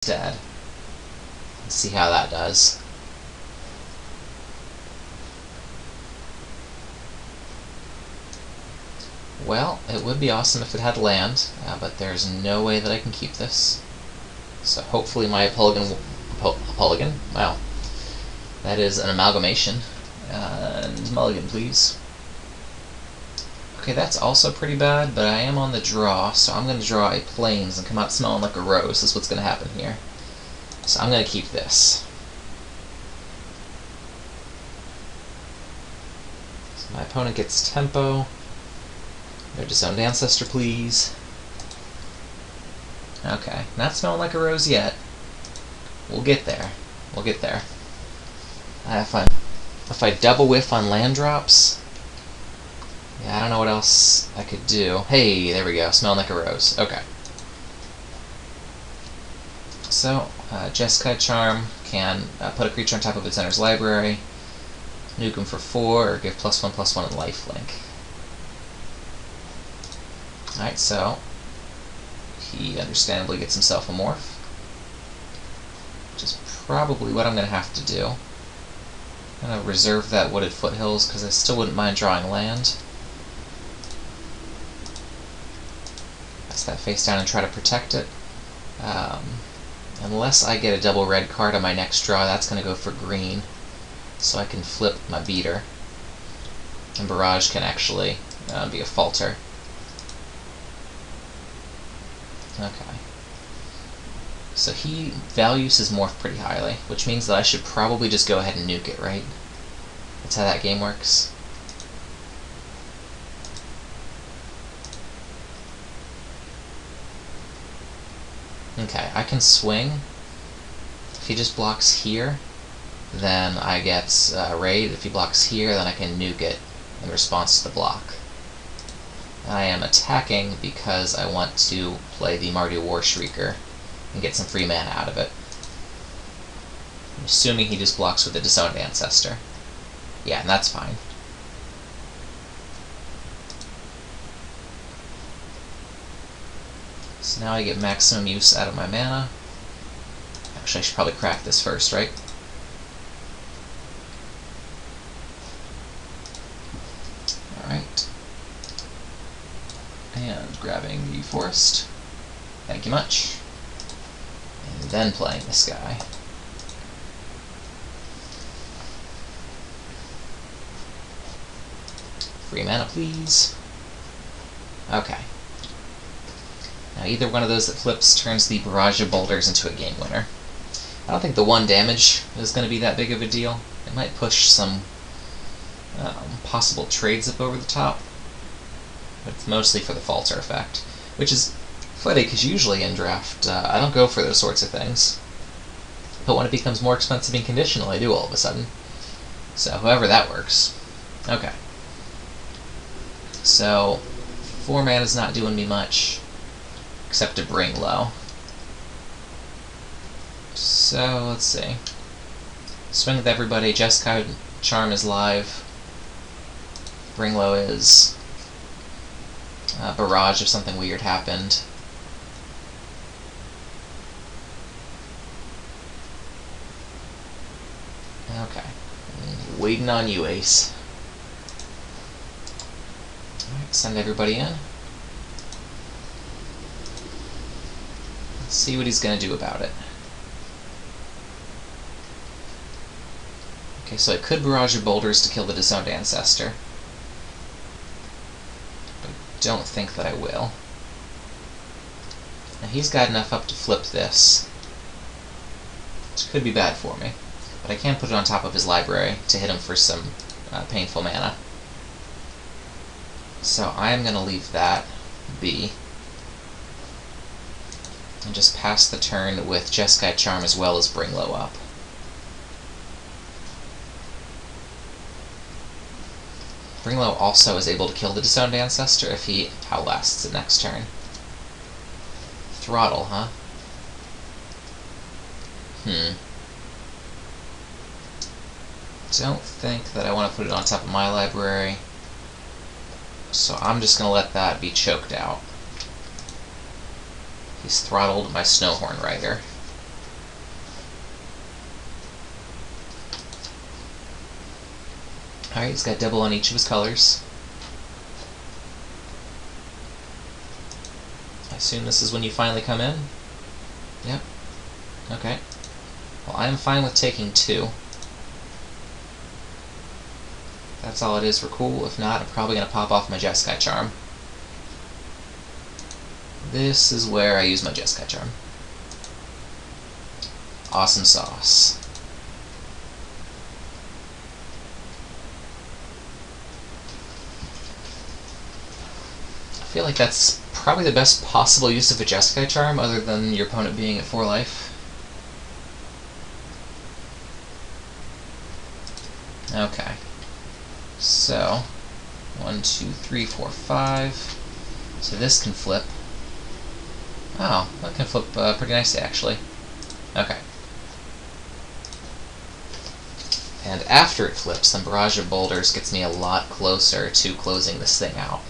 instead. Let's see how that does. Well, it would be awesome if it had land, but there's no way that I can keep this. So hopefully my Polygon, wow, that is an amalgamation. And mulligan, please. Okay, that's also pretty bad, but I am on the draw, so I'm going to draw a plains and come out smelling like a rose. That's what's going to happen here. So I'm going to keep this. So my opponent gets tempo. Their disowned ancestor, please. Okay, not smelling like a rose yet. We'll get there. We'll get there. If I double whiff on land drops, yeah, I don't know what else I could do. Hey, there we go. Smelling like a rose. Okay. So, Jeskai Charm can put a creature on top of its owner's library, nuke him for 4, or give +1/+1 in lifelink. Alright, so he understandably gets himself a morph, which is probably what I'm going to have to do. I'm going to reserve that Wooded Foothills because I still wouldn't mind drawing land. Pass that face down and try to protect it. Unless I get a double red card on my next draw, that's going to go for green, so I can flip my beater. And Barrage can actually be a falter. Okay. So he values his morph pretty highly, which means that I should probably just go ahead and nuke it, right? That's how that game works. Okay, I can swing. If he just blocks here, then I get raid. If he blocks here, then I can nuke it in response to the block. I am attacking because I want to play the Mardu War Shrieker and get some free mana out of it. I'm assuming he just blocks with the Disowned Ancestor. Yeah, and that's fine. So now I get maximum use out of my mana. Actually, I should probably crack this first, right? Alright. And grabbing the forest. Thank you much. And then playing this guy. Free mana, please. Okay. Now either one of those that flips turns the Barrage of Boulders into a game winner. I don't think the 1 damage is going to be that big of a deal. It might push some possible trades up over the top, but it's mostly for the falter effect, which is funny because usually in draft I don't go for those sorts of things, but when it becomes more expensive and conditional I do all of a sudden. So however that works. Okay. So 4 mana is not doing me much, except to bring low. So let's see. Swing with everybody. Jeskai Charm is live. Bring low is Barrage if something weird happened. Okay. Waiting on you, Ace. Alright, send everybody in. Let's see what he's going to do about it. Okay, so I could Barrage of Boulders to kill the Disowned Ancestor. But I don't think that I will. Now he's got enough up to flip this, which could be bad for me. But I can put it on top of his library to hit him for some painful mana. So I am going to leave that be. And just pass the turn with Jeskai Charm as well as Bring Low up. Bring Low also is able to kill the Disowned Ancestor if he outlasts it next turn. Throttle, huh? Don't think that I want to put it on top of my library, so I'm just going to let that be choked out. He's throttled my Snowhorn Rider. Alright, he's got double on each of his colors. I assume this is when you finally come in? Yep. Okay. Well, I'm fine with taking 2. That's all it is, we're cool. If not, I'm probably going to pop off my Jeskai Charm. This is where I use my Jeskai Charm. Awesome sauce. I feel like that's probably the best possible use of a Jeskai Charm, other than your opponent being at 4 life. Okay. So, 1, 2, 3, 4, 5. So this can flip. Oh, that can flip pretty nicely, actually. Okay. And after it flips, then Barrage of Boulders gets me a lot closer to closing this thing out.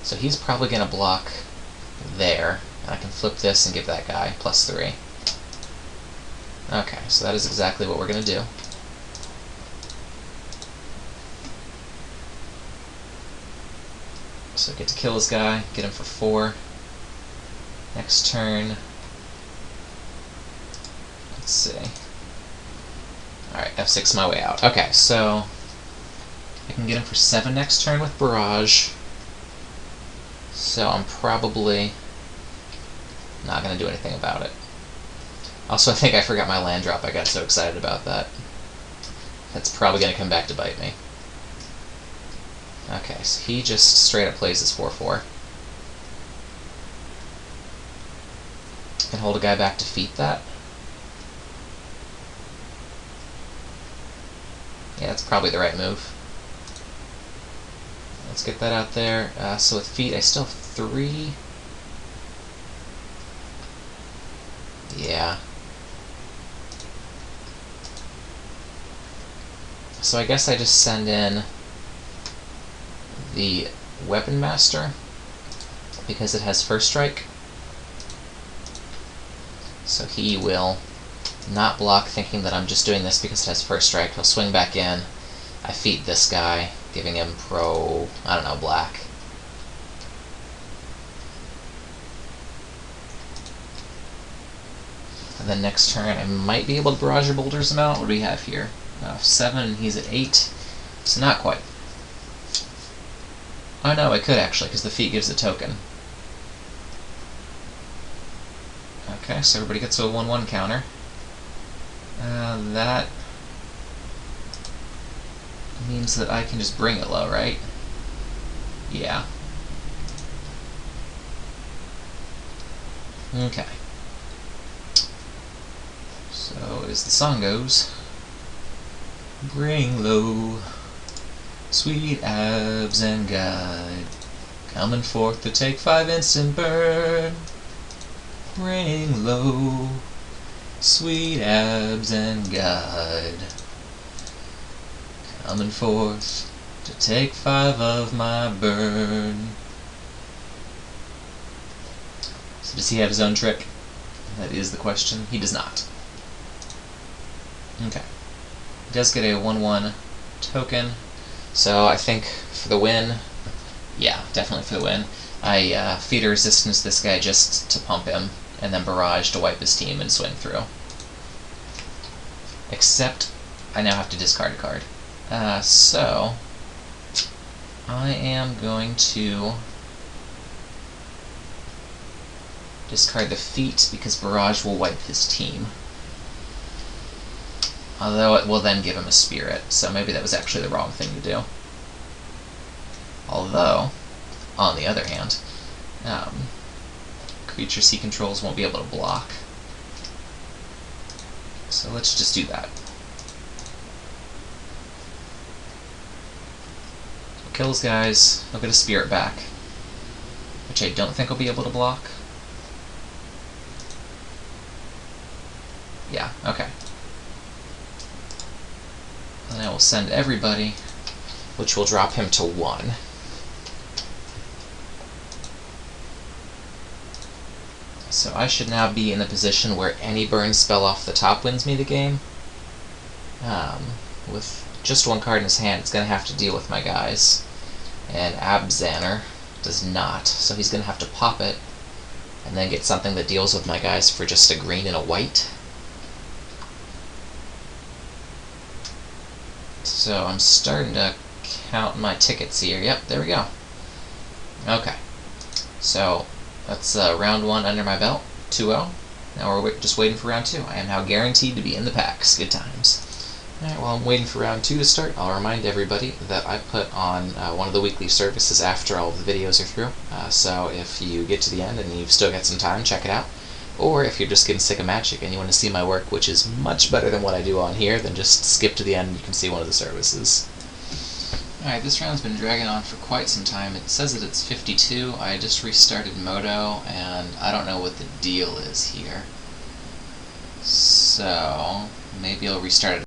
So he's probably going to block there, and I can flip this and give that guy +3. Okay, so that is exactly what we're going to do. So get to kill this guy, get him for 4. Next turn, let's see. Alright, F6 my way out. Okay, so I can get him for 7 next turn with Barrage. So I'm probably not going to do anything about it. Also, I think I forgot my land drop. I got so excited about that. That's probably going to come back to bite me. Okay, so he just straight up plays his 4/4. Can hold a guy back to defeat that. Yeah, that's probably the right move. Let's get that out there. So with feet, I still have 3. Yeah. So I guess I just send in the Weapon Master, because it has first strike. So he will not block, thinking that I'm just doing this because it has first strike. He'll swing back in. I feed this guy, giving him I don't know, black. And then next turn I might be able to Barrage of Boulders him out. What do we have here? 7, and he's at 8. So not quite. Oh no, I could actually, because the feat gives a token. Okay, so everybody gets a 1/1 counter. That means that I can just bring it low, right? Yeah. Okay. So, as the song goes, bring low, sweet abs and guide, coming forth to take 5 instant burn. Bring low, sweet abs and guide, coming forth to take 5 of my burn. So does he have his own trick? That is the question. He does not. Okay. He does get a 1/1 token, so I think for the win, yeah, definitely for the win, I feed a resistance this guy just to pump him, and then Barrage to wipe his team and swing through. Except, I now have to discard a card. So, I am going to discard the feat, because Barrage will wipe his team. Although it will then give him a spirit, so maybe that was actually the wrong thing to do. Although, on the other hand, creatures he controls won't be able to block. So let's just do that. He'll kill his guys, he'll get a spirit back, which I don't think he'll be able to block. Yeah, okay. And I will send everybody, which will drop him to 1. So I should now be in the position where any burn spell off the top wins me the game, with just one card in his hand, it's going to have to deal with my guys. And Abzanner does not, so he's going to have to pop it, and then get something that deals with my guys for just a green and a white. So I'm starting to count my tickets here. Yep, there we go. Okay, so that's round 1 under my belt, 2-0. Now we're just waiting for round 2. I am now guaranteed to be in the packs. Good times. Alright, while I'm waiting for round 2 to start, I'll remind everybody that I put on one of the weekly services after all the videos are through. So if you get to the end and you've still got some time, check it out. Or if you're just getting sick of Magic and you want to see my work, which is much better than what I do on here, then just skip to the end and you can see one of the services. Alright, this round's been dragging on for quite some time. It says that it's 52. I just restarted Moto, and I don't know what the deal is here. So maybe I'll restart it